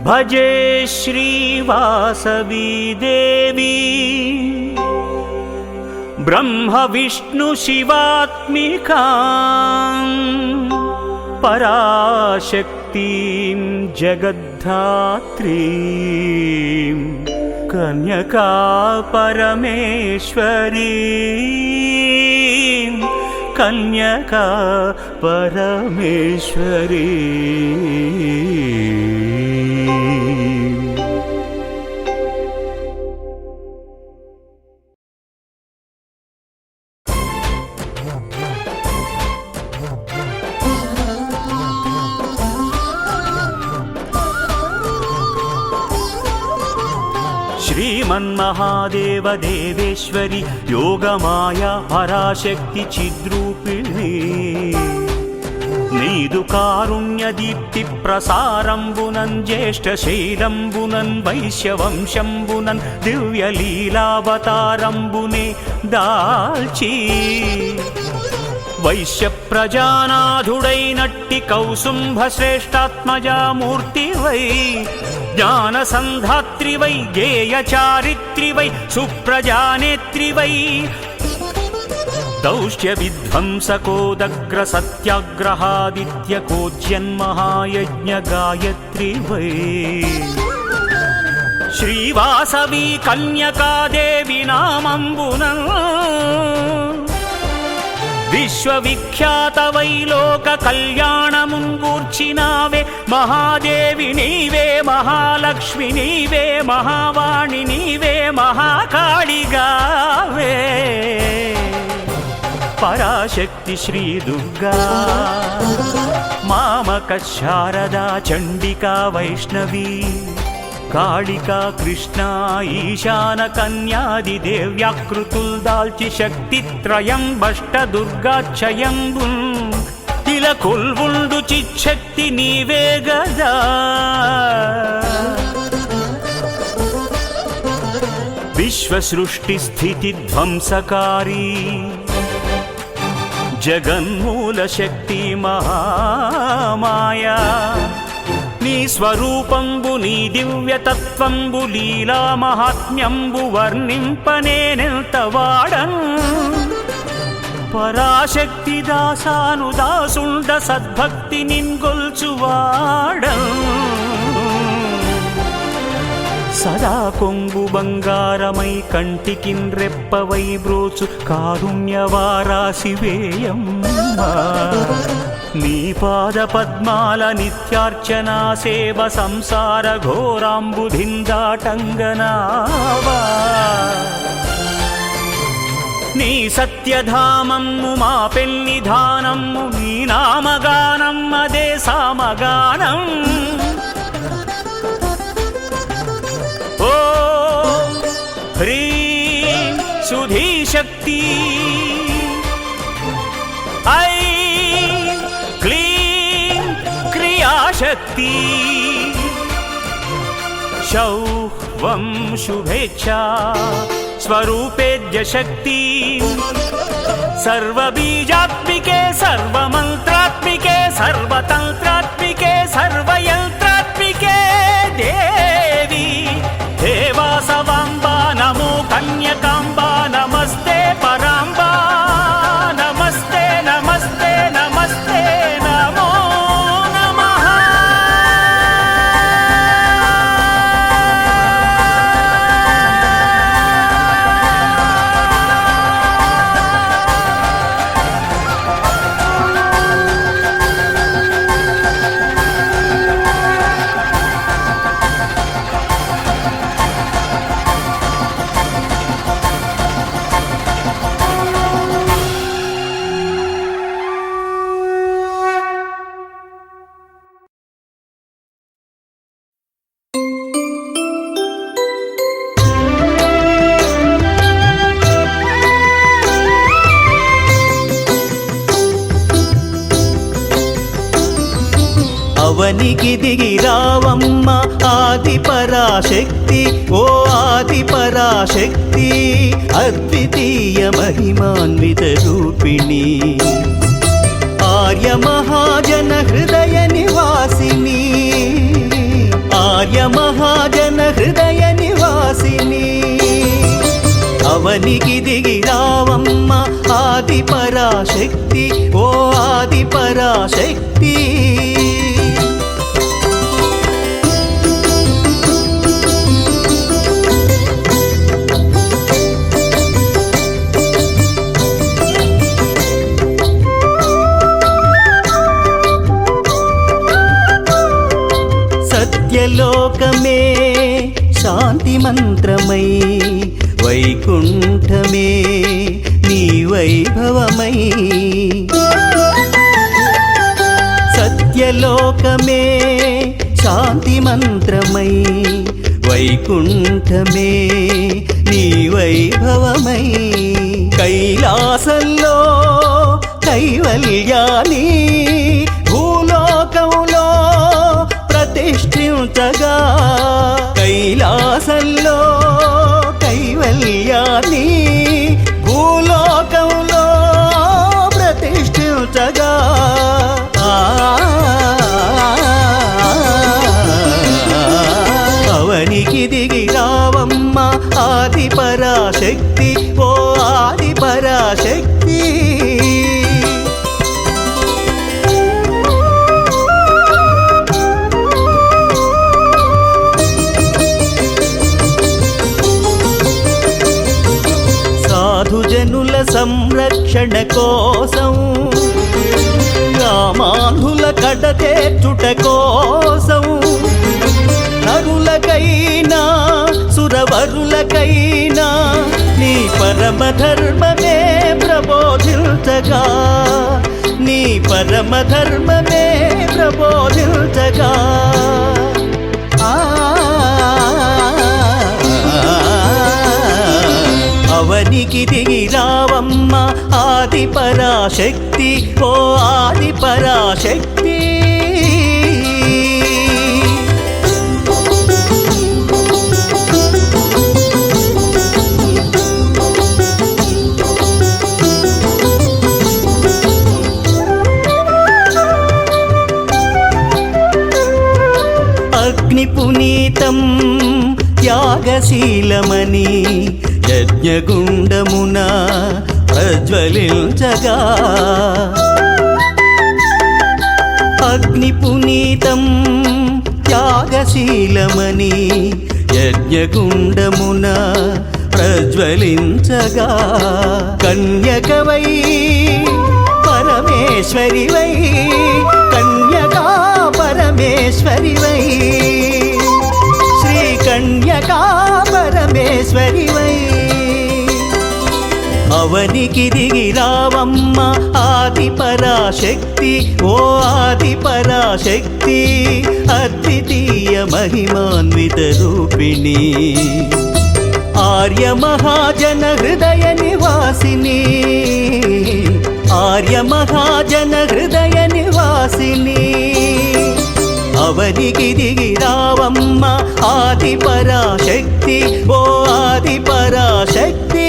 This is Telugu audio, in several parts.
భజే శ్రీవాసవీ దేవి బ్రహ్మ విష్ణు శివాత్మికాం పరాశక్తిం జగద్ధాత్రీం కన్యకా పరమేశ్వరీం కన్యకా పరమేశ్వరీ. శ్రీమన్మహాదేవ దేవేశ్వరి యోగమాయా పరాశక్తి చిద్రూపిణి నీదు కారుణ్య దీప్తి ప్రసారంబునన్ జ్యేష్ఠ శైలంబునన్ వైశ్యవంశంబునన్ దివ్య లీలావతారంబునే దాల్చి వైశ్య ప్రజానాథుడైనట్టి కౌసుంభ శ్రేష్టాత్మజామూర్తివై జ్ఞాన సంధాత్రివై గేయ చారిత్రివై సుప్రజానేత్రివై దౌష్ట్య విధ్వంసకోదగ్ర సత్యాగ్రహాదిత్య కోజ్యన్మహాయజ్ఞ గాయత్రివై శ్రీవాసవి కన్యకాదేవి నామంబునం విశ్వవిఖ్యాత వైలోక కళ్యాణముంగూర్చినావే మహాదేవి నీవే మహాలక్ష్మి నీవే మహావాణి నీవే మహాకాళిగావే పరాశక్తి శ్రీ దుర్గా మామక శారదా చండికా వైష్ణవీ కాళికా కృష్ణ ఈశాన కన్యాది దేవ్యాకృతుల్ దాల్చి శక్తిత్రయం బష్ట దుర్గాక్షయంబు ఇలా కొల్వుండు చిచ్చక్తి నీవే గదా విశ్వసృష్టి స్థితి ధ్వంసకారీ జగన్మూల శక్తి మహామాయా నీ స్వరూపంబు నీ దివ్యతత్వంబు లీలా మహాత్మ్యంబు వర్ణింపనేనెంత వాడన్ పరాశక్తి దాసాను దాసుండ సద్భక్తి నిన్గొల్చువాడన్ సదా కొంగు బంగారమై కంటికిన్ రెప్పవై బ్రోచు కారుణ్యవారాశివేయమ్మా నీ పాద పద్మాల నిత్యార్చనా సేవ సంసార ఘోరాంబుధిందాటంగనావా నీ సత్యధామమ్ము మా పెన్నిధానమ్ము నీ నామగానం అదే సామగానం ఓ హ్రీం సుధీశక్తి ఐ శక్తి శౌహ్వం శుభేచ్ఛా స్వరూపేద్య శక్తి సర్వబీజాత్మికే సర్వమంత్రాత్మికే సర్వతంత్రాత్మికే సర్వయంత్రాత్మికే దేవి దేవాసవాంబా నమో కన్యకాంబా నమస్తే పరాంబా నమస్తే నమస్తే నమస్తే నమో అవనికి దిగి రావమ్మ ఆది పరాశక్తి ఓ ఆది పరాశక్తి అద్వితీయ మహిమాన్విత రూపిణి ఆర్య మహాజన హృదయ నివాసిని ఆర్య హృదయ నివాసిని అవనికి దిగి రావమ్మ ఆది పరాశక్తి ఓ ఆది పరాశక్తి సత్యలోకమే శాంతి మంత్రమై వైకుంఠమే నీ వైభవమై సత్యలోకమే శాంతి మంత్రమై వైకుంఠమే నీ వైభవమై కైలాసంలో కైవల్యాని భూలోకంలో ప్రతిష్ఠించగా కైలాసంలో కైవల్యాన్ని భూలోకంలో ప్రతిష్ఠించగా అవనికి దిగి రావమ్మ ఆది పరాశక్తి ఓ ఆది పరాశక్తి సాధుజనుల సంరక్షణ కోసం గ్రామాంధుల కడతేర్చుట కోసం నరులకైనా సురవరులకైనా నీ పరమ ధర్మమే ప్రబోధించగా నీ పరమ ధర్మమే ప్రబోధించగా అవనికి దిగి రావమ్మ ఆది పరాశక్తి ఓ ఆది పరాశక్తి అగ్ని పునీతం త్యాగశీలమని యజ్ఞగుండమున ప్రజ్వలించగా అగ్ని పునీతం త్యాగశీలమని యజ్ఞగుండమున ప్రజ్వలించగా కన్యకవై పరమేశ్వరివై కన్యకా పరమేశ్వరివై శ్రీ కన్యకా పరమేశ్వరివై అవనికి దిగి రావమ్మ ఆది పరాశక్తి ఓ ఆది పరాశక్తి అద్వితీయ మహిమాన్విత రూపిణి ఆర్య మహాజన హృదయ నివాసిని ఆర్య మహాజన హృదయ నివాసిని అవనికి దిగి రావమ్మ ఆది పరాశక్తి ఓ ఆది పరాశక్తి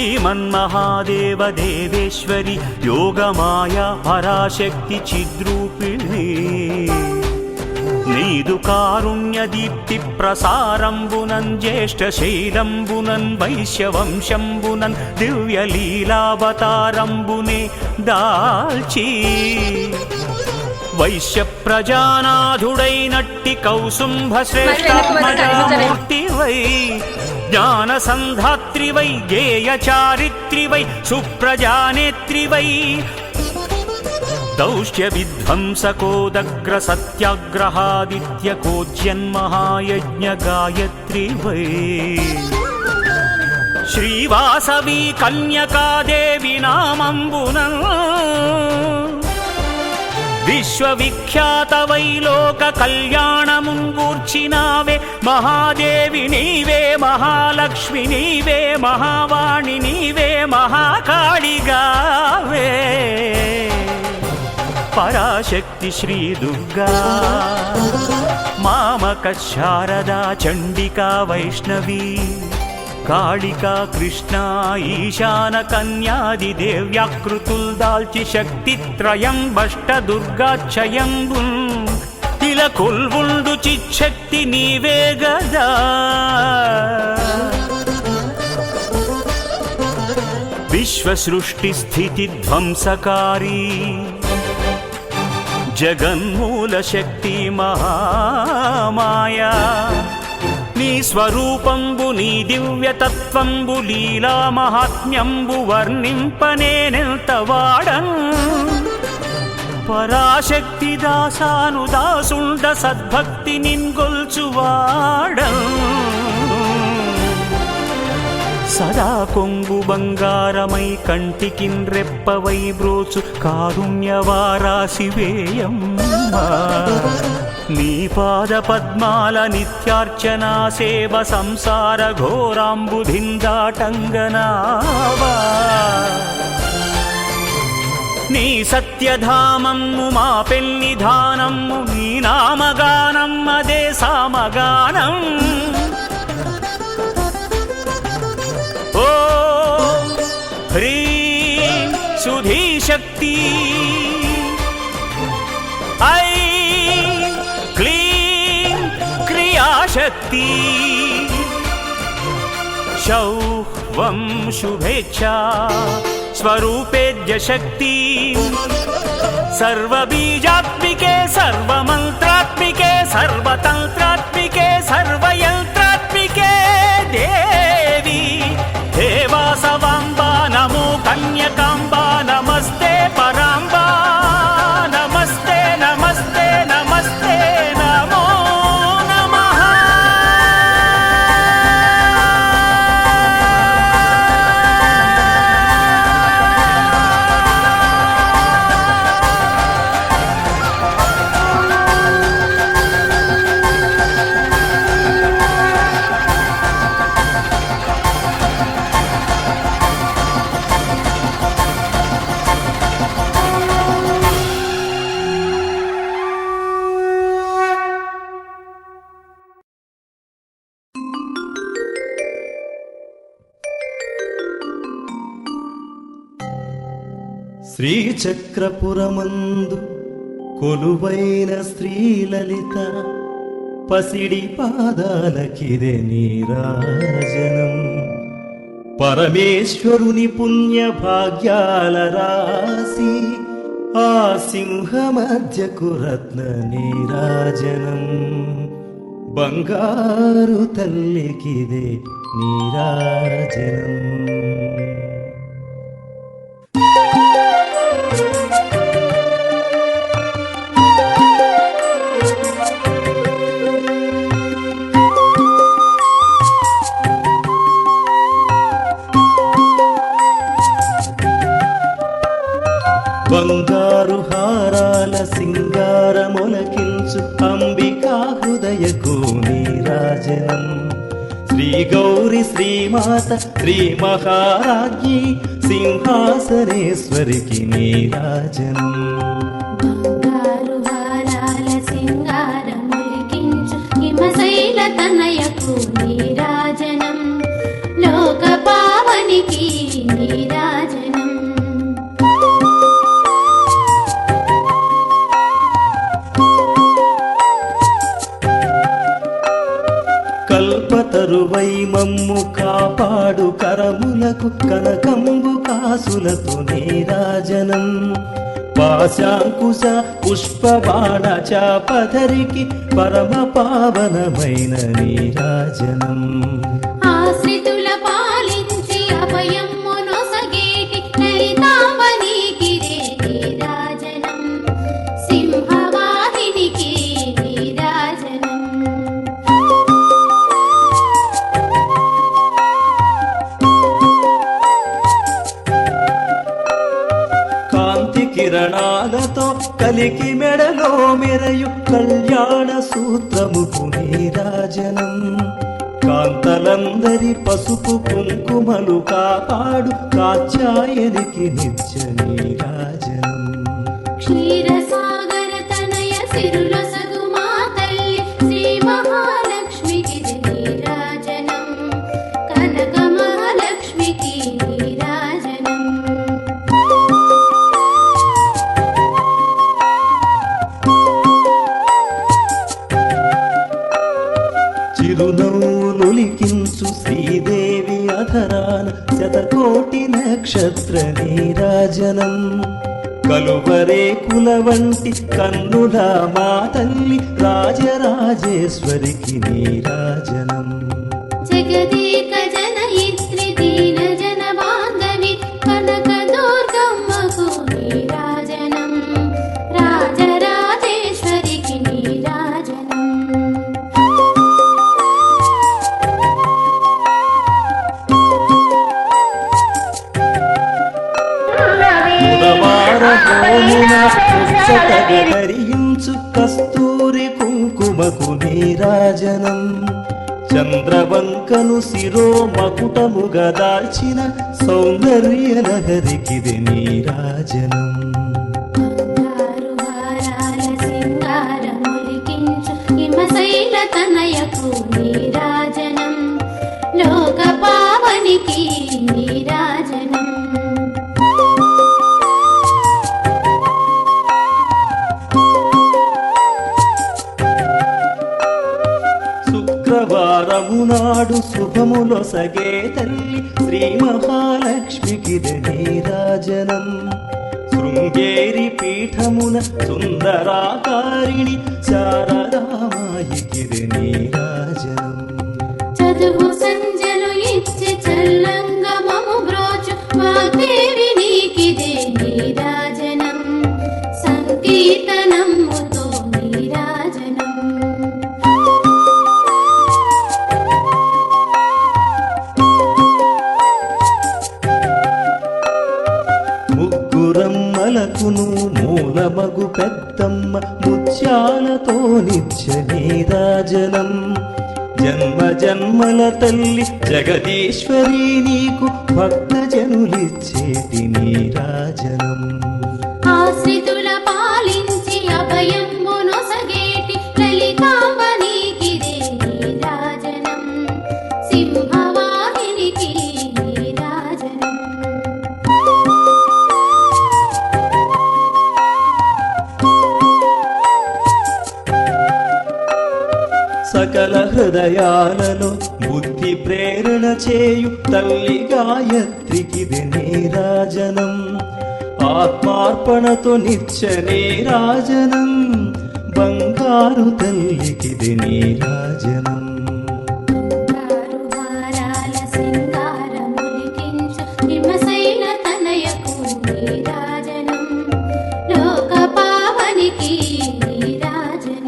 శ్రీమన్మహాదేవ దేవేశ్వరి యోగమాయా పరాశక్తి చిద్రూపిణి నీదు కారుణ్య దీప్తి ప్రసారంబునన్ జ్యేష్ఠ శైలంబునన్ వైశ్యవంశంబునన్ దివ్య లీలావతారంబునే దాల్చి వైశ్య ప్రజానాథుడైనట్టి కౌసుంభ శ్రేష్ఠాత్మజామూర్తివై జ్ఞాన సంధాత్రివై గేయ చారిత్రివై సుప్రజానేత్రివై దౌష్ట్య విధ్వంసకోదగ్ర సత్యాగ్రహాదిత్య కోజ్యన్మహాయజ్ఞ గాయత్రివై శ్రీవాసవి కన్యకాదేవి నామంబున విశ్వవిఖ్యాత వైలోక కళ్యాణముంగూర్చినావే మహాదేవి నీవే మహాలక్ష్మి నీవే మహావాణి నీవే మహాకాళిగావే పరాశక్తి శ్రీ దుర్గా మామక శారదా చండికా వైష్ణవీ కాళికా కృష్ణ ఈశాన కన్యాది దేవ్యాకృతుల్ దాల్చి శక్తి త్రయం బష్ట దుర్గాక్షయంబున్ ఇలా కొల్వుండు చిచ్చక్తి నీవే గదా విశ్వసృష్టి స్థితి ధ్వంసకారీ జగన్మూల శక్తి మహామాయా నీ స్వరూపంబు నీ దివ్యతత్వంబు లీలా మహాత్మ్యంబు వర్ణింపనేనెంత వాడన్ పరాశక్తి దాసాను దాసుండ సద్భక్తి నిన్గొల్చువాడన్ సదా కొంగు బంగారమై కంటికిన్ రెప్పవై బ్రోచు కారుణ్యవారాశివేయమ్మా నీ పాద పద్మాల నిత్యార్చనా సేవ సంసార ఘోరాంబుధిందాటంగనావా నీ సత్యధామమ్ము మా పెన్నిధానమ్ము నీ నామగానం అదే సామగానం ఓ హ్రీం సుధీశక్తి ఐ క్లీం క్రియాశక్తి శౌహ్వం శుభేచ్ఛా స్వరూపేద్య శక్తి సర్వబీజాత్మికే సర్వమంత్రాత్మికే సర్వతంత్రాత్మికే సర్వయంత్రాత్మికే దేవి దేవాసవాంబా నమో కన్యకాంబా నమస్తే పరాంబా నమస్తే నమస్తే నమస్తే నమో నమః శ్రీచక్రపురమందు కొలువైన శ్రీలలిత పసిడి పాదాలకిదే నీరాజనం పరమేశ్వరుని పుణ్య భాగ్యాల రాసి ఆ సింహ మధ్యకు రత్న నీరాజనం బంగారు తల్లికిదే నీరాజనం బంగారు హారాల సింగారములకించు అంబికా హృదయకు నీరాజనం శ్రీ గౌరి శ్రీమాత శ్రీ మహారాజ్ఞి సింహాసనేశ్వరికి నీరాజనం బంగారు హారాల సింగారములికించు హిమశైల తనయకు నీరాజనం లోక పావనికి నీరాజనం కల్పతరువై మమ్ము కాపాడు కరములకు కనకంబు కాసులతో నీరాజనం పాశాంకుశ పుష్పబాణ చాపధరికి పరమ పావనమైన నీరాజనం ఆశ్రితుల పాలించి అభయమ్ము నొసగేటి లలితాంబనీకిదే నీరాజనం సింహవాహినికి నీరాజనం కాంతి కిరణాలతో కలికి మెడలో మెరయు కళ్యాణ సూత్రముకు నీరాజనం కాంతలందరి పసుపు కుంకుమలు కాపాడు కాచాయనికి నిత్య నీరాజనం క్షీరసాగర తనయ సిరులొసగు మా తల్లి శ్రీ మహాలక్ష్మికి నీరాజనం కనక మహాలక్ష్మికి నీరాజనం. చిరునవ్వులొలికించు శ్రీదేవి అధరాన శతకోటి నక్షత్ర నీరాజనం. కలువరేకుల వంటి కన్నుల మా తల్లి రాజరాజేశ్వరికి నీరాజనం. జగదేక జనయిత్రి దీన జన బాంధవి కనక దుర్గమ్మకు నీరాజనం రాజరాజేశ్వరికి నీరాజనం. బుధవార హోమున ముచ్చటగా ధరించు కస్తూరి కుంకుమకు నీరాజనం. చంద్రవంకను శిరో మకుటముగా దాల్చిన సౌందర్య లహరికిది నీరాజనం. బంగారు హారాల సింగారములికించు హిమశైల తనయకు నీరాజనం లోక పావనికి నీరాజనం. శుక్రవారము నాడు శుభములొసగే తల్లి శ్రీ మహాలక్ష్మికి నీరాజనం. శృంగేరి పీఠమున సుందరాకారిణి శారదామాయికి నీరాజనం. చదువు సంజలు ఇచ్చి చల్లంగమము బ్రోచు వాగ్దేవి నీకిదే నీరాజనం సంకీర్తనముతో నీరాజనం. ముగ్గురమ్మలకును మూలమగు పెద్దమ్మ ముత్యాలతో నిత్య నీరాజనం. జన్మ జన్మల తల్లి జగదీశ్వరి నీకు భక్త జనులిచ్చేటి నీరాజనం. ఆశ్రితుల పాలించి అభయమునొసగేటి లలితాంబ నీకిదే నీరాజనం సింహవాహినికి నీరాజనం. సకల హృదయాలలో బుద్ధి ప్రేరణ చేయు తల్లి గాయత్రికి నీరాజనం. ఆత్మార్పణతో నిత్య నీరాజనం బంగారు తల్లికి నీరాజనం. బంగారు హారాల సింగారములికించు హిమశైల తనయకు నీరాజనం లోక పావనికి నీరాజనం.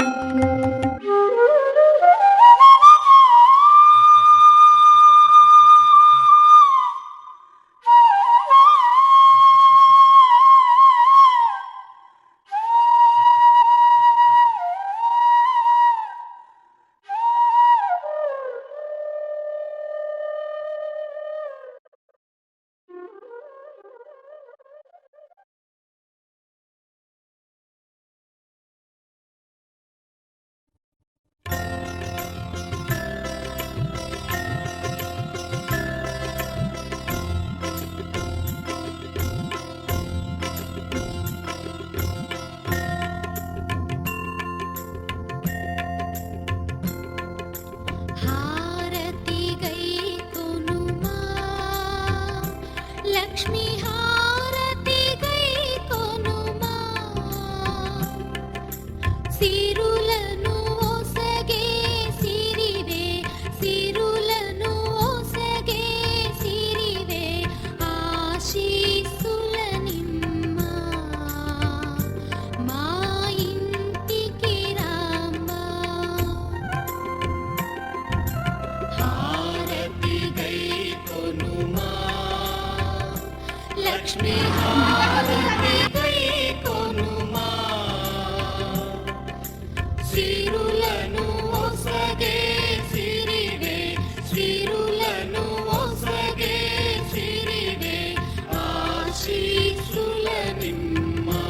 హారతి గై కొనుమా లక్ష్మీ హారతి గై కొనుమా సిరులను ఒసగే సిరివే సిరులను ఒసగే సిరివే ఆశీస్సుల నిమ్మా మా ఇంటికి రామ్మా. హారతి గై కొనుమా లక్ష్మీ హారతి గై కొనుమా సిరులను ఒసగే సిరివే సిరులను ఒసగే సిరివే ఆశీస్సుల నిమ్మా.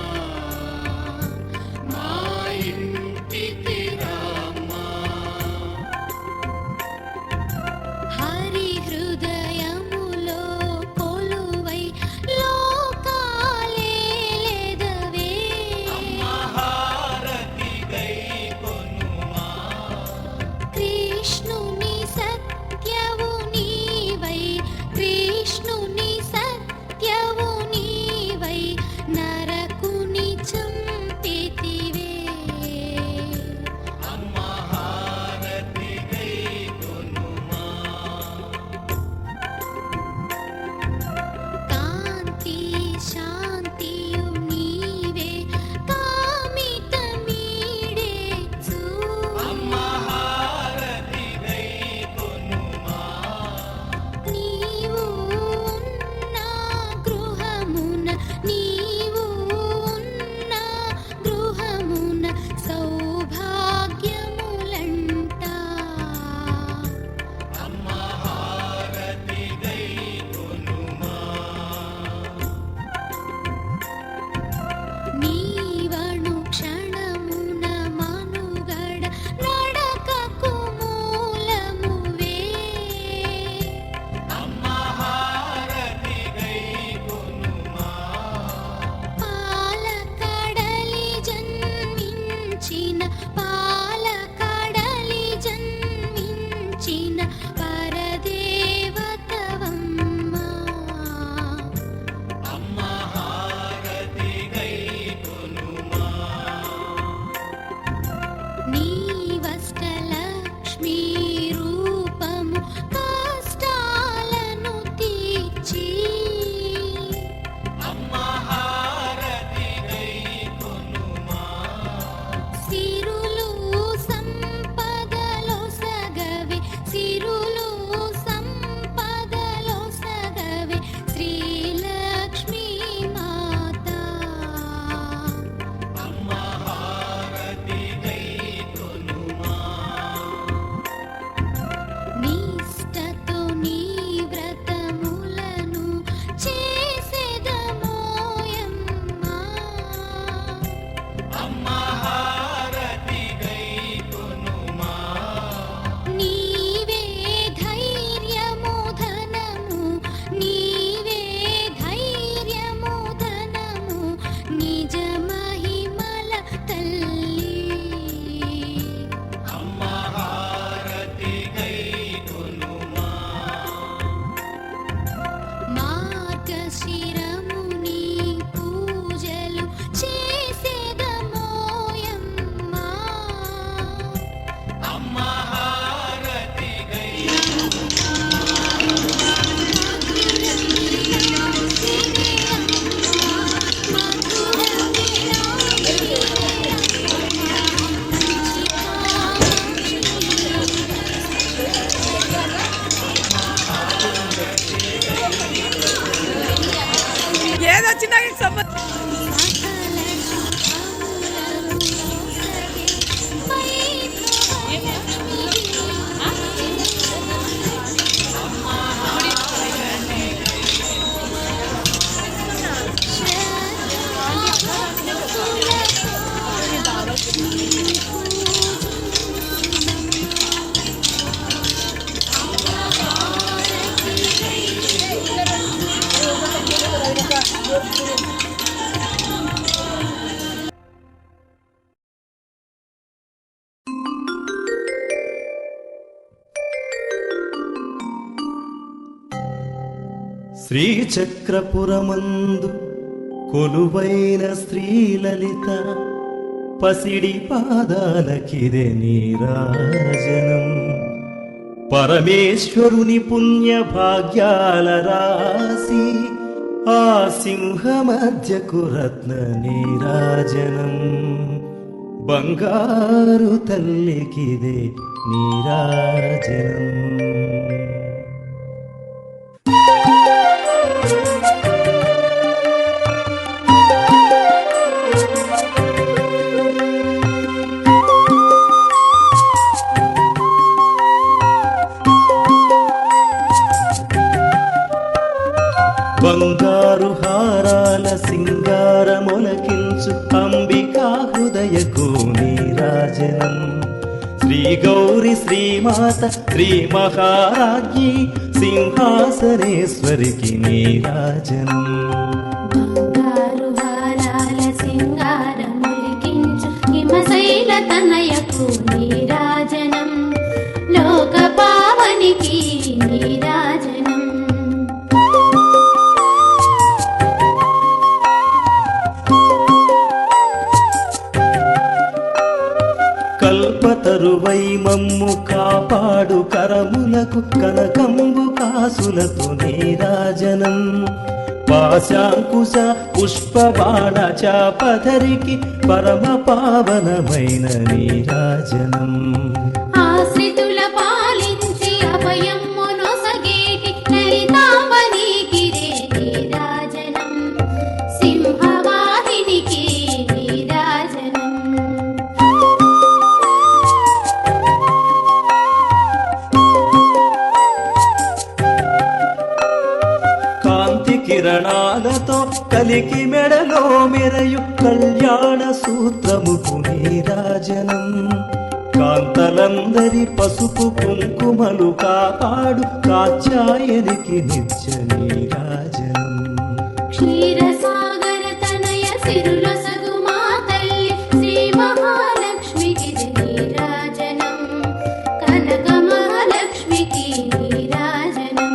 శ్రీలక్ష్మీ మాతా నిష్టతో నీ వ్రతములను చేసెదమోయమ్మా నీవే ధైర్యము ధనము నీవే ధైర్యము ధనము నిజ మహిమల తల్లి మార్గశిరము నీ పూజలు చేసెదమోయమ్మా ఏదొచ్చినా నీకు సంబంధం శ్రీచక్రపురమందు కొలువైన శ్రీలలిత పసిడి పాదాలకిదే నీరాజనం పరమేశ్వరుని పుణ్య భాగ్యాల రాసి ఆ సింహ మధ్యకు రత్న నీరాజనం బంగారు తల్లికిదే నీరాజనం. బంగారు హారాల సింగారమొలకించు అంబికా హృదయకు నీరాజనం శ్రీ గౌరి శ్రీమాత శ్రీ మహారాజ్ఞి సింహాసనేశ్వరికి నీరాజనం బంగారు హారాల సింగారములికించు హిమశైల తనయకు నీరాజనం లోక పావనికి నీరాజనం కల్పతరువై మమ్ము కాపాడు కరములకు కనకంబు కాసులతో నీరాజనం పాశాంకుశ పుష్పబాణ చాపధరికి పరమ పావనమైన నీరాజనం ఆశ్రితుల పాలించి అభయము నొసగేటి లలితాంబనికి నీరాజనం సింహవాహినికి నీరాజనం కాంతి కిరణాలతో కలికి మెడలో మెరయు కళ్యాణ సూత్రముకు నీరాజనం కాంతలందరి పసుపు కుంకుమలు కాపాడు కాచాయనికి నిత్య నీరాజనం క్షీరసాగర తనయ సిరుల సగుమా తల్లి శ్రీ మహాలక్ష్మికి నీరాజనం కనక మహాలక్ష్మికి నీరాజనం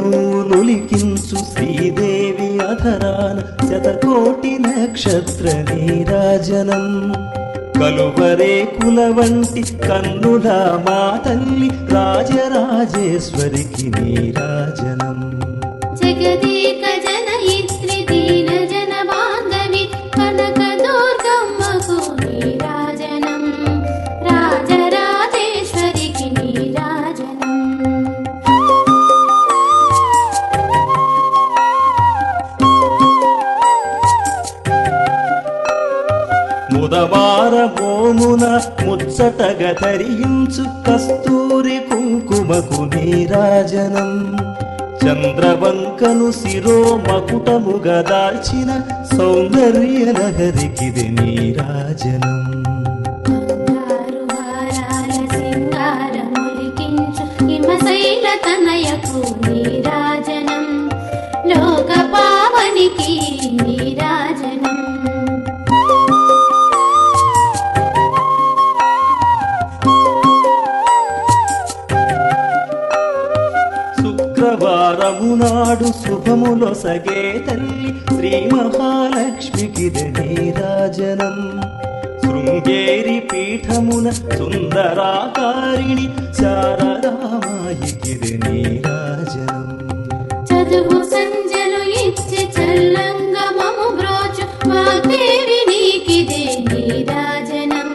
చిరునవ్వులులికించు శ్రీదేవి అధరాన శతకోటి నక్షత్ర నీరాజనం కలువరే కుల వంటి కన్నుల మా తల్లి రాజరాజేశ్వరికి నీరాజనం జగదేక జనయిత్రి దీన జన బాంధవి కనక దుర్గమ్మకు నీరాజనం మోమున ముచ్చటగా ధరించు కస్తూరి కుంకుమకు నీరాజనం చంద్రవంకను శిరో మకుటముగా దాల్చిన సౌందర్య లహరికిది నీరాజనం బంగారు హారాల సింగారములికించు హిమశైల తనయకు నీరాజనం లోక పావనికి నీరాజనం శుక్రవారము నాడు శుభములొసగే తల్లి శ్రీ మహాలక్ష్మికిది నీరాజనం శృంగేరి పీఠమున సుందరాకారిణి శారదామాయికిది నీరాజనం చదువు సంజలు ఇచ్చి చల్లంగమము బ్రోచు వాగ్దేవి నీకిదే నీరాజనం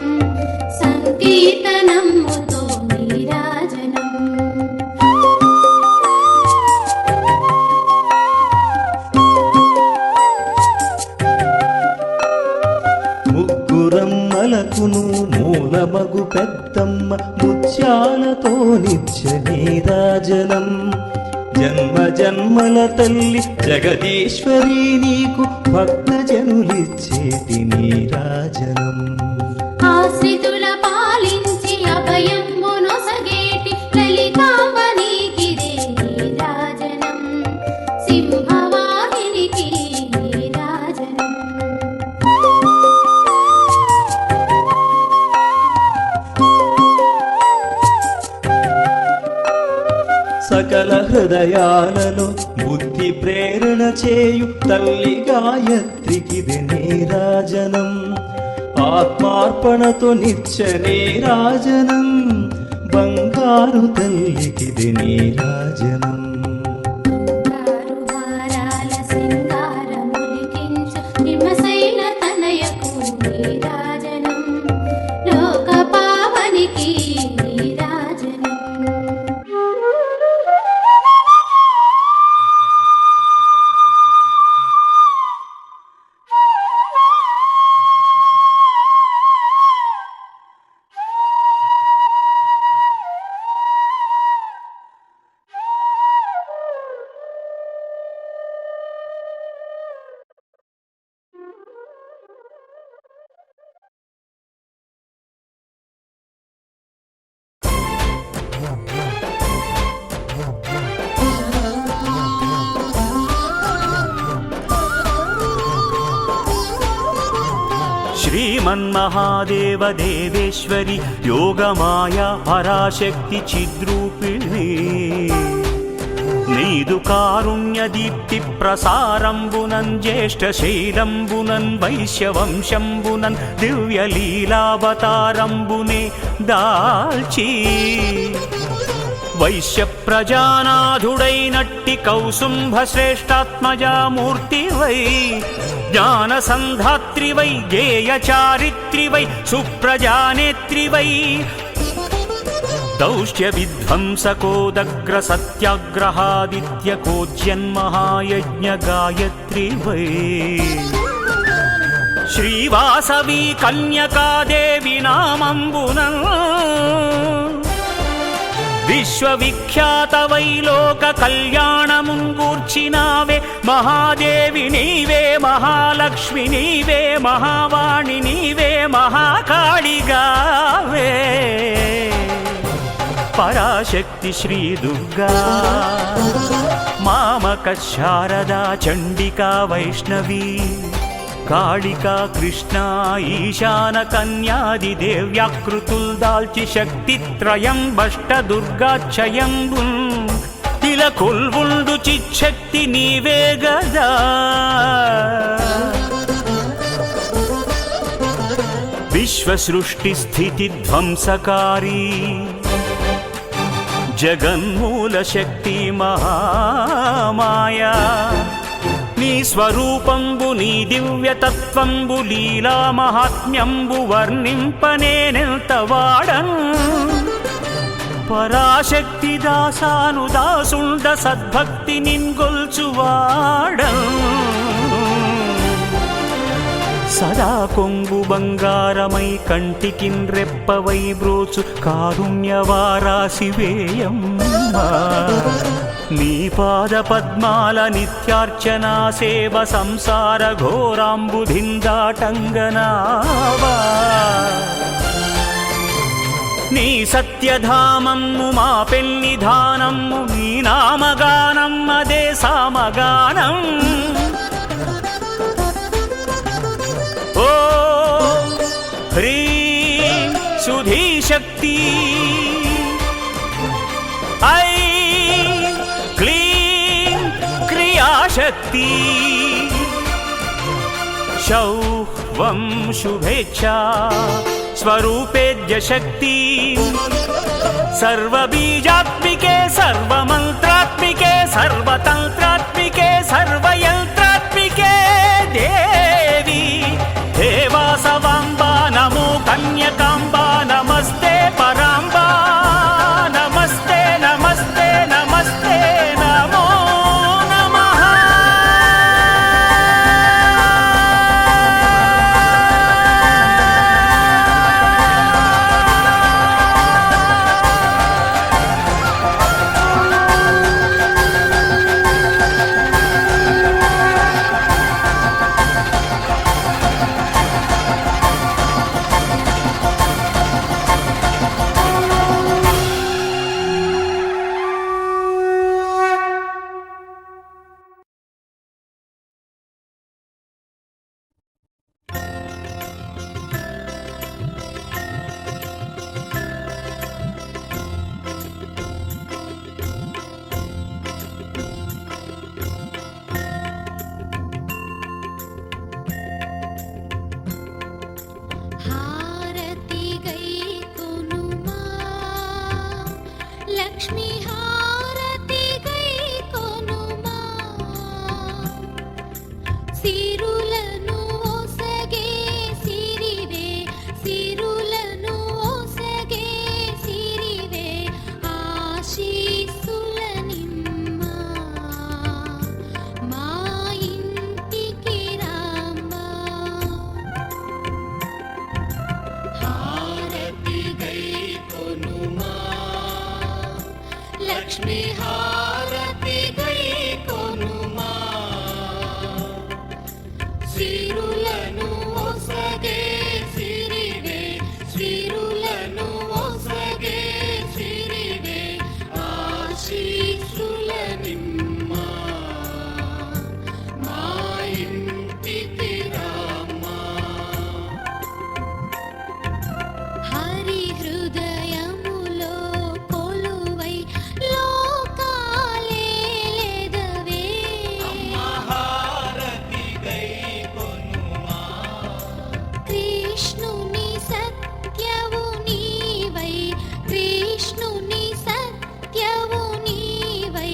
సంకీర్తనముతో నీరాజనం ముగ్గురమ్మలకును మూలమగు పెద్దమ్మ ముత్యాలతో నిత్య నీరాజనం జన్మ జన్మల తల్లి జగదీశ్వరి నీకు భక్తజనులిచ్చేటి నీరాజనం ఆశ్రితుల పాలించి అభయమునొసగేటి లలితాంబ నీకిదే నీరాజనం సింహవాహినికి నీరాజనం సకల హృదయాలలో బుద్ధి ప్రేరణ చేయు తల్లి గాయత్రికిది నీరాజనం ఆత్మార్పణతో నిత్య నీరాజనం బంగారు తల్లికిది నీరాజనం బంగారు హారాల సింగారములికించు హిమశైల తనయకు నీరాజనం లోక పావనికి నీరాజనం శ్రీమన్మహాదేవ దేవేశ్వరి యోగమాయా పరాశక్తి చిద్రూపిణి నీదు కారుణ్య దీప్తి ప్రసారంబునన్ జ్యేష్ఠ శైలంబునన్ వైశ్యవంశంబునన్ దివ్యలీలావతారంబునే దాల్చి వైశ్య ప్రజానాథుడైనట్టి కౌసుంభ శ్రేష్టాత్మజామూర్తివై జ్ఞానసంధాత్రివై గేయ చారిత్రివై సుప్రజానేత్రివై దౌష్ట్య విధ్వంసకోదగ్ర సత్యాగ్రహాదిత్యకోజ్యన్మహాయజ్ఞ గాయత్రివై శ్రీవాసవి కన్యకాదేవి నామంబునన్ విశ్వవిఖ్యాతవై లోక కళ్యాణముంగూర్చినావే మహాదేవి నీవే మహాలక్ష్మి నీవే మహావాణి నీవే మహాకాళిగావే పరాశక్తి శ్రీ దుర్గా మామక శారదా చండికా వైష్ణవీ కాళికా కృష్ణ ఈశాన కన్యాది దేవ్యాకృతుల్ దాల్చి శక్తిత్రయం బష్ట దుర్గాక్షయంబు ఇలా కొల్వుండు చిచ్చక్తి నీవే గదా విశ్వ సృష్టి స్థితి ధ్వంసకారీ జగన్మూల శక్తి మహామాయా నీ స్వరూపంబు నీ దివ్యతత్వంబు లీలా మహాత్మ్యంబు వర్ణింపనేనెంత వాడన్ పరాశక్తి దాసాను దాసుండ సద్భక్తి నిన్గొల్చువాడన్ సదా కొంగు బంగారమై కంటికిన్ రెప్పవై బ్రోచు కారుణ్యవారాశివేయమ్మా నీ పాద పద్మాల నిత్యార్చనా సేవ సంసార ఘోరాంబుధిందాటంగనావా నీ సత్యధామమ్ము మా పెన్నిధానమ్ము నీ నామగానమ్మదే సామగానం ఓ హ్రీం సుధీశక్తి ఐం క్లీం క్రియాశక్తి శౌవం శుభేచ్ఛా స్వరూపేద్య శక్తి సర్వబీజాత్మికే సర్వమంత్రాత్మికే సర్వతంత్రాత్మికే సర్వయంత్రాత్మికే దేవి దేవాసవాంబా నమో కన్యకాంబా నమస్తే పరాంబా నమస్తే నమస్తే నమస్తే నమో నమః హారతి గై కొనుమా లక్ష్మీ హారతి గై కొనుమా సిరులను ఓసగే సిరివే సిరులను ఓసగే సిరివే ఆశీస్సుల నిమ్మా మా ఇంటికి రామ్మా హారతి గై కొనుమా లక్ష్మీ హారతి గై కొనుమా సిరులను ఓసగే సిరివే సిరులను ఓసగే సిరివే ఆశీస్సుల నిమ్మా మా ఇంటికి రామ్మా హరి హృదయములో కొలువై లోకాలేలెదవే కృష్ణుని సత్యవు నీవై కృష్ణుని సత్యవు నీవై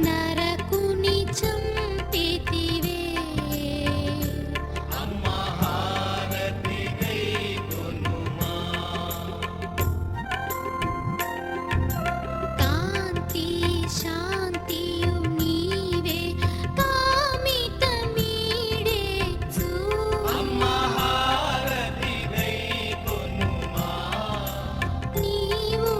నరకుని చంపితివే కాంతి శాంతియు నీవే కామితమీడేచు నీవు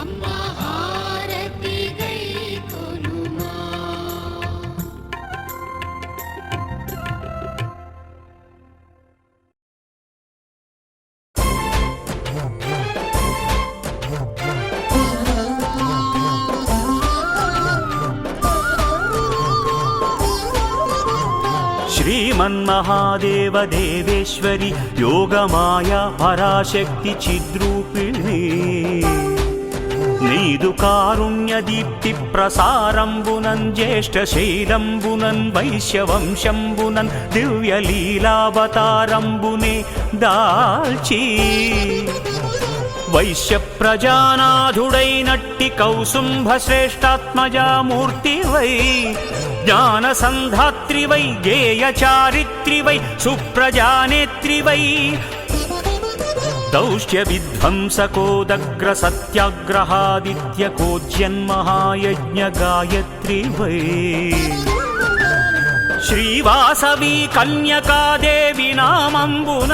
అమ్మ హారతి గైకొనుమా. శ్రీమన్మహాదేవ దేవేశ్వరి యోగమాయా పరాశక్తి చిద్రూపిణి నీదు కారుణ్య దీప్తి ప్రసారంబునన్ జ్యేష్ఠ శైలంబునన్ వైశ్యవంశంబునన్ దివ్య లీలావతారంబునే దాల్చి వైశ్య ప్రజానాథుడైనట్టి కౌసుంభ శ్రేష్టాత్మజామూర్తివై జ్ఞాన సంధాత్రివై గేయ చారిత్రివై సుప్రజానేత్రివై దౌష్ట్య విధ్వంసకోదగ్ర సత్యాగ్రహాదిత్య కోజ్యన్మహాయజ్ఞ గాయత్రివై శ్రీవాసవి కన్యకాదేవి నామంబున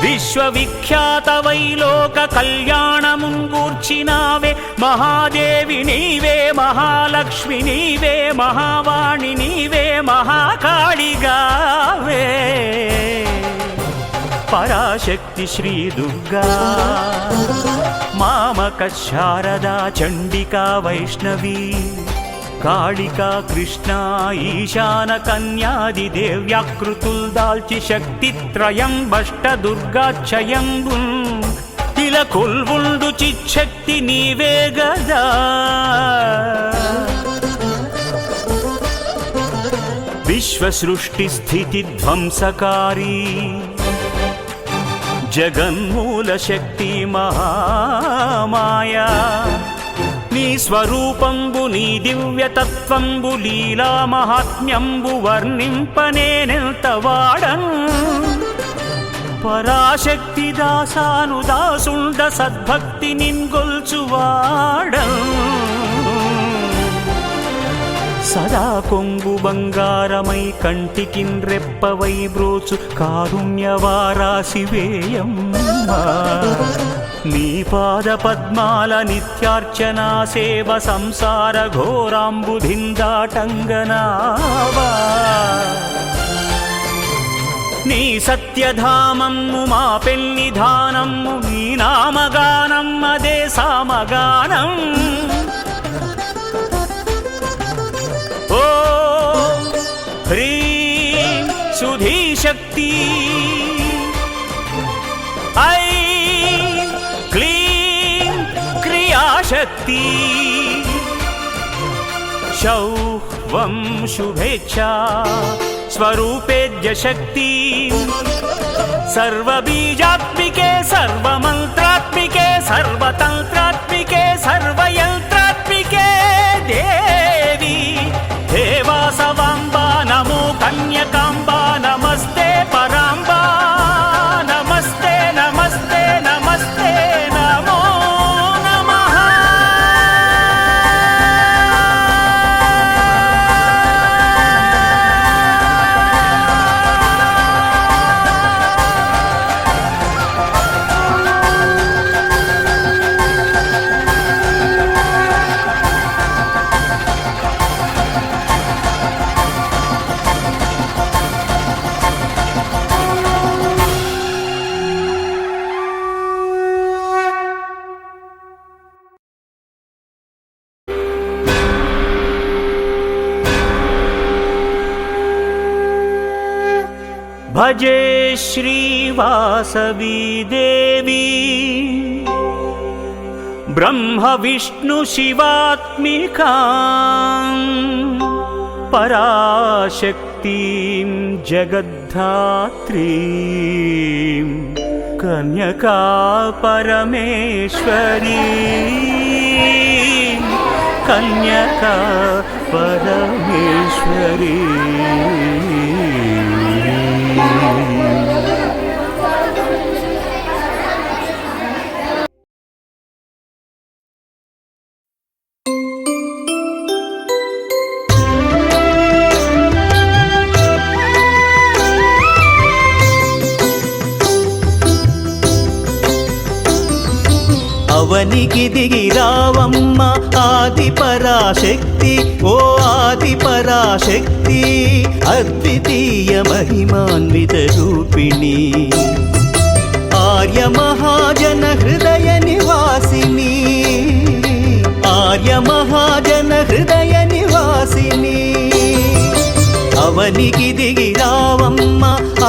విశ్వవిఖ్యాత వైలోక కళ్యాణముంగూర్చినావే మహాదేవి నీవే మహాలక్ష్మి నీవే మహావాణి నీవే మహాకాళిగావే పరాశక్తి శ్రీ దుర్గా మామక శారదా చండికా వైష్ణవీ కాళికా కృష్ణ ఈశాన కన్యాది దేవ్యాకృతుల్ దాల్చి శక్తిత్రయం బష్ట దుర్గాక్షయంబు ఇల కొల్వుండు చిచ్చక్తి నీవే గదా విశ్వ సృష్టి స్థితి ధ్వంసకారీ జగన్మూల శక్తి మహామాయా నీ స్వరూపంబు నీ దివ్యతత్వంబు లీలా మహాత్మ్యంబు వర్ణింపనేనెంత వాడన్ పరాశక్తి దాసాను దాసుండ సద్భక్తి నిన్గొల్చువాడన్ సదా కొంగు బంగారమై కంటికిన్ రెప్పవై బ్రోచు కారుణ్యవారాసివేయమ్మా నీ పాద పద్మాల నిత్యార్చనా సేవ సంసార ఘోరాంబుధిందాటంగనావా నీ సత్యధామమ్ము మా పెన్నిధానమ్ము నీ నామగానం అదే సామగానం ఓ హ్రీం సుధీశక్తి ఐ క్లీం క్రియాశక్తి శౌహ్వం శుభేచ్ఛా స్వరూపేద్య శక్తి సర్వబీజాత్మికే సర్వమంత్రాత్మికే సర్వతంత్రాత్మికే సర్వయంత్రాత్మికే దేవి దేవాసవాంబా నమో కన్యకాంబా నమస్తే పరాంబా నమస్తే నమస్తే నమస్తే నమో నమః భజే శ్రీవాసవీ దేవి బ్రహ్మ విష్ణు శివాత్మికాం పరాశక్తిం జగద్ధాత్రీం కన్యకా పరమేశ్వరీ కన్యకా పరమేశ్వరీ అవనికి దిగి రావమ్మ ఆది పరాశక్తి, ఓ ఆది పరాశక్తి, అద్వితీయ మహిమాన్విత రూపిణి, ఆర్య మహాజన హృదయ నివాసిని, ఆర్య మహాజన హృదయ నివాసిని. అవనికి దిగి రావమ్మ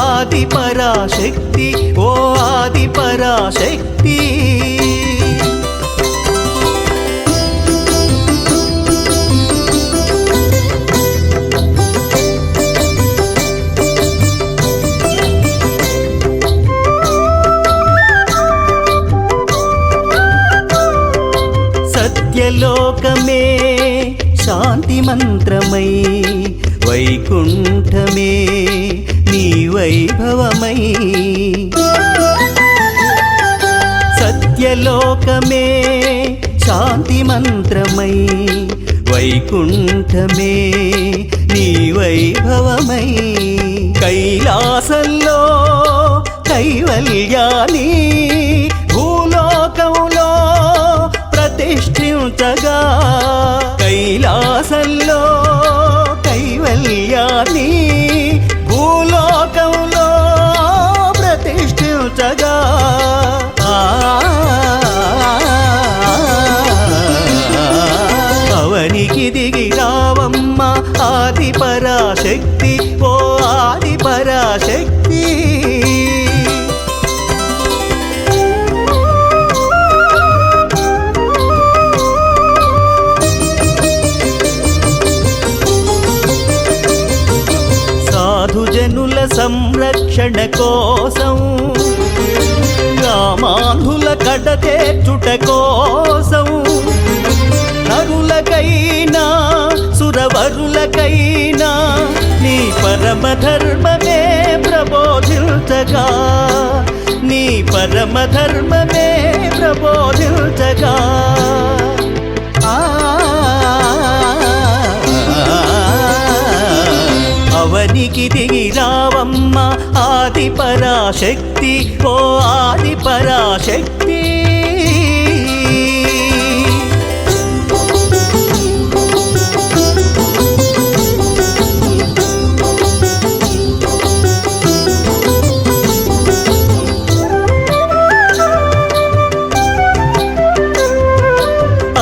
ఆది పరాశక్తి, ఓ ఆది పరాశక్తి. సత్యలోకమే శాంతి మంత్రమై, వైకుంఠమే నీ వైభవమై, సత్యలోకమే శాంతి మంత్రమై, వైకుంఠమే నీ వైభవమై, కైలాసంలో కైవల్యాని భూలోకంలో ప్రతిష్ఠించగా, కైలాసంలో కైవల్యాన్ని భూలోకంలో ప్రతిష్ఠించగా, అవనికి దిగి రావమ్మ ఆది పరాశక్తి, ఓ ఆది పరాశక్తి. సాధుజనుల సంరక్షణ కోసం, గ్రామాంధుల కడతేర్చుట కోసం, నరులకైనా సురవరులకైనా నీ పరమధర్మమే ప్రబోధించగా, నీ పరమధర్మమే ప్రబోధించగా, అవనికి దిగి రావమ్మ ఆది పరాశక్తి, ఓ ఆది పరాశక్తి.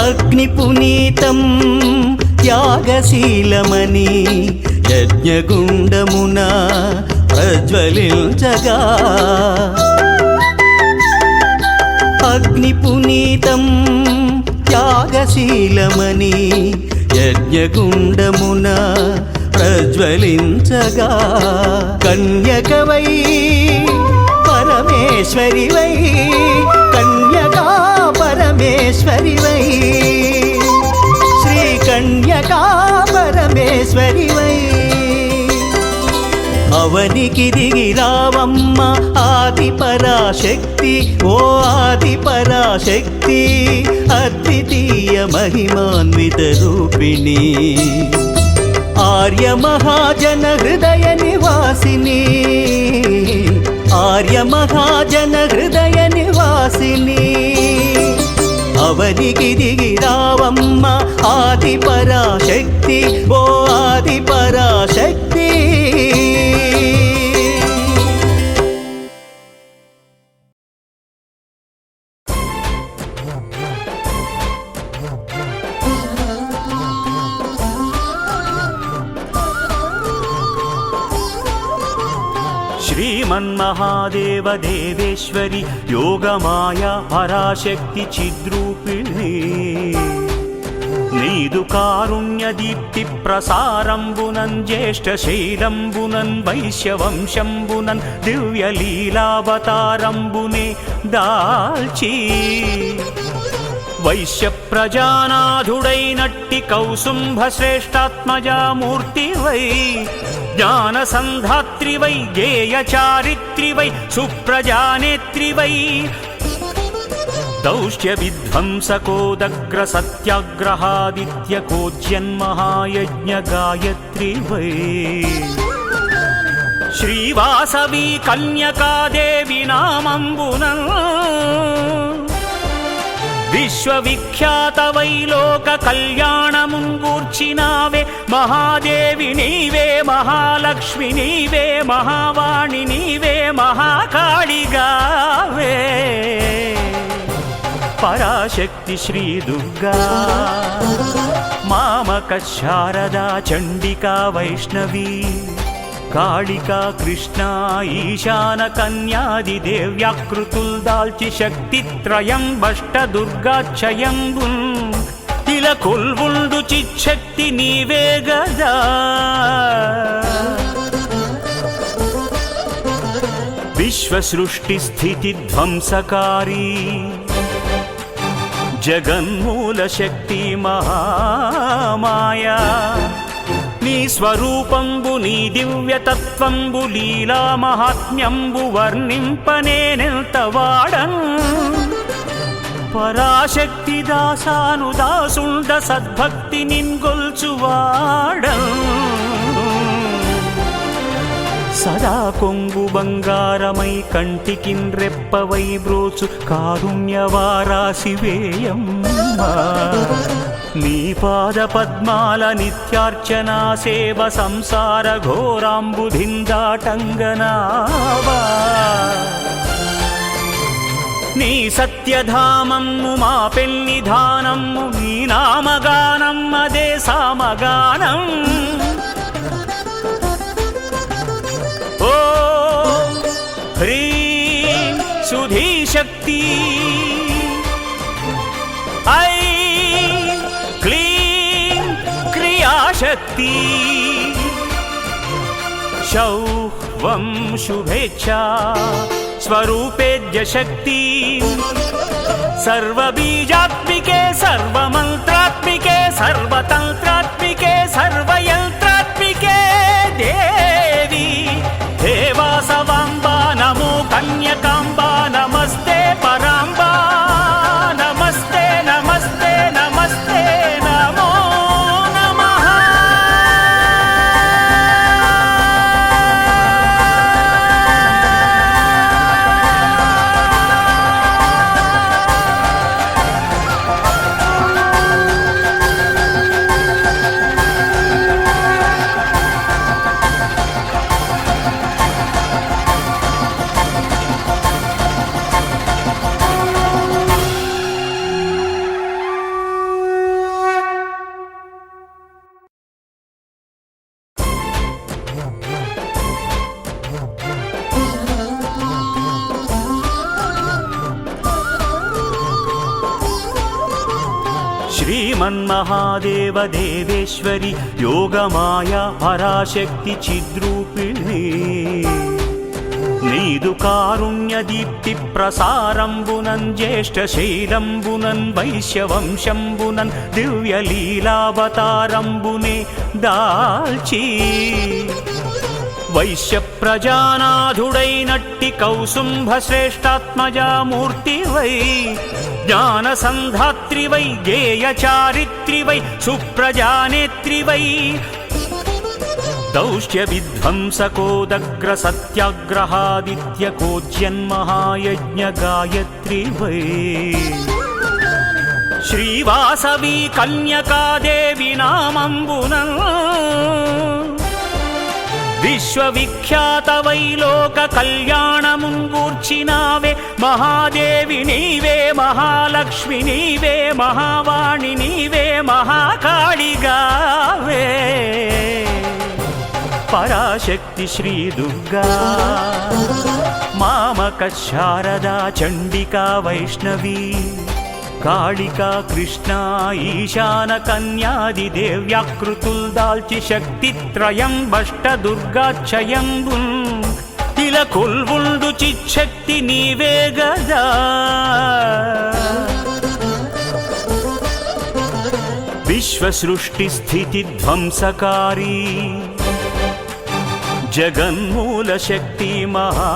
అగ్ని పునీతం త్యాగశీలమని యజ్ఞగుండమున ప్రజ్వలించగా, అగ్ని పునీతం త్యాగశీలమని యజ్ఞగుండమున ప్రజ్వలించగా, కన్యకవై పరమేశ్వరివై, కన్యకా పరమేశ్వరివై, శ్రీ కన్యకా పరమేశ్వరివై. అవనికి దిగి రావమ్మ ఆది పరాశక్తి, ఓ ఆది పరాశక్తి, అద్వితీయ మహిమాన్విత రూపిణి, ఆర్య మహాజన హృదయ నివాసిని, ఆర్య మహాజన హృదయ నివాసిని. అవనికి దిగి రావమ్మ ఆది పరాశక్తి, ఓ ఆది పరాశక్తి. శ్రీమన్మహాదేవ దేవేశ్వరి యోగమాయా పరాశక్తి చిద్రూపిణి, నీదు కారుణ్య దీప్తి ప్రసారంబునన్ జ్యేష్ఠ శైలంబునన్ వైశ్యవంశంబునన్ దివ్య లీలావతారంబునే దాల్చి, వైశ్య ప్రజానాథుడైనట్టి కౌసుంభ శ్రేష్టాత్మజామూర్తివై, జ్ఞాన సంధాత్రివై, గేయ చారిత్రివై, సుప్రజానేత్రివై, దౌష్ట్య విధ్వంసకోదగ్ర సత్యాగ్రహాదిత్య కోజ్యన్మహాయజ్ఞ గాయత్రివై, శ్రీవాసవి కన్యకాదేవి నామంబున విశ్వవిఖ్యాతవై లోక కళ్యాణముంగూర్చినావే మహాదేవి నీవే మహాలక్ష్మి నీవే మహావాణి నీవే మహాకాళిగావే పరాశక్తి శ్రీ దుర్గా మామక శారదా చండికా వైష్ణవీ కాళికా కృష్ణ ఈశాన కన్యాది దేవ్యాకృతుల్ దాల్చి శక్తిత్రయం బష్ట దుర్గాక్షయంబున్ ఇలా కొల్వుండు చిచ్చక్తి నీవే గదా విశ్వ సృష్టి స్థితి ధ్వంసకారీ జగన్మూల శక్తి మహామాయా నీ స్వరూపంబు నీ దివ్యతత్వంబు లీలా మహాత్మ్యంబు వర్ణింపనేనెంత వాడన్ పరాశక్తి దాసాను దాసుండ సద్భక్తి నిన్గొల్చువాడన్ సదా కొంగు బంగారమై కంటికిన్ రెప్పవై బ్రోచు కారుణ్యవారాశివేయమ్మా నీ పాద పద్మాల నిత్యార్చనా సేవ సంసార ఘోరాంబుధిందాటంగనావా నీ సత్యధామమ్ము మా పెన్నిధానమ్ము నీ నామగానమ్మదే సామగానం ఓ హ్రీం సుధీశక్తి ఐ క్లీం క్రియాశక్తి శౌహ్వం శుభేచ్ఛా స్వరూపేద్య శక్తి సర్వబీజాత్మికే సర్వమంత్రాత్మికే సర్వతంత్రాత్మికే సర్వయంత్రాత్మికే దేవి దేవాసవాంబా నమో కన్యకాంబా నమస్తే పరాంబా నమస్తే నమస్తే నమస్తే నమో నమః శ్రీమన్మహాదేవ దేవేశ్వరి యోగమాయా పరాశక్తి చిద్రూపిణి నీదు కారుణ్య దీప్తి ప్రసారంబునన్ జ్యేష్ఠ శైలంబునన్ వైశ్యవంశంబునన్ దివ్యలీలావతారంబునే దాల్చి వైశ్య ప్రజానాథుడైనట్టి కౌసుంభ శ్రేష్టాత్మజామూర్తివై జ్ఞానసంధాత్రివై గేయచారిత్రివై సుప్రజానేత్రివై దౌష్ట్య విధ్వంసకోదగ్ర సత్యాగ్రహాదిత్యకోజ్యన్మహాయజ్ఞ గాయత్రివై శ్రీవాసవీ కన్యకాదేవి నామంబునన్ విశ్వవిఖ్యాతవై లోక కళ్యాణముంగూర్చినావే మహాదేవి నీవే మహాలక్ష్మి నీవే మహావాణి నీవే మహాకాళిగావే పరాశక్తి శ్రీ దుర్గా మామక శారదా చండికా వైష్ణవీ కాళికా కృష్ణ ఈశాన కన్యాది దేవ్యాకృతుల్ దాల్చి శక్తిత్రయం బష్ట దుర్గాక్షయంబున్ ఇలా కొల్వుండు చిచ్చక్తి నీవే గదా విశ్వ సృష్టి స్థితి ధ్వంసకారీ జగన్మూల శక్తి మహా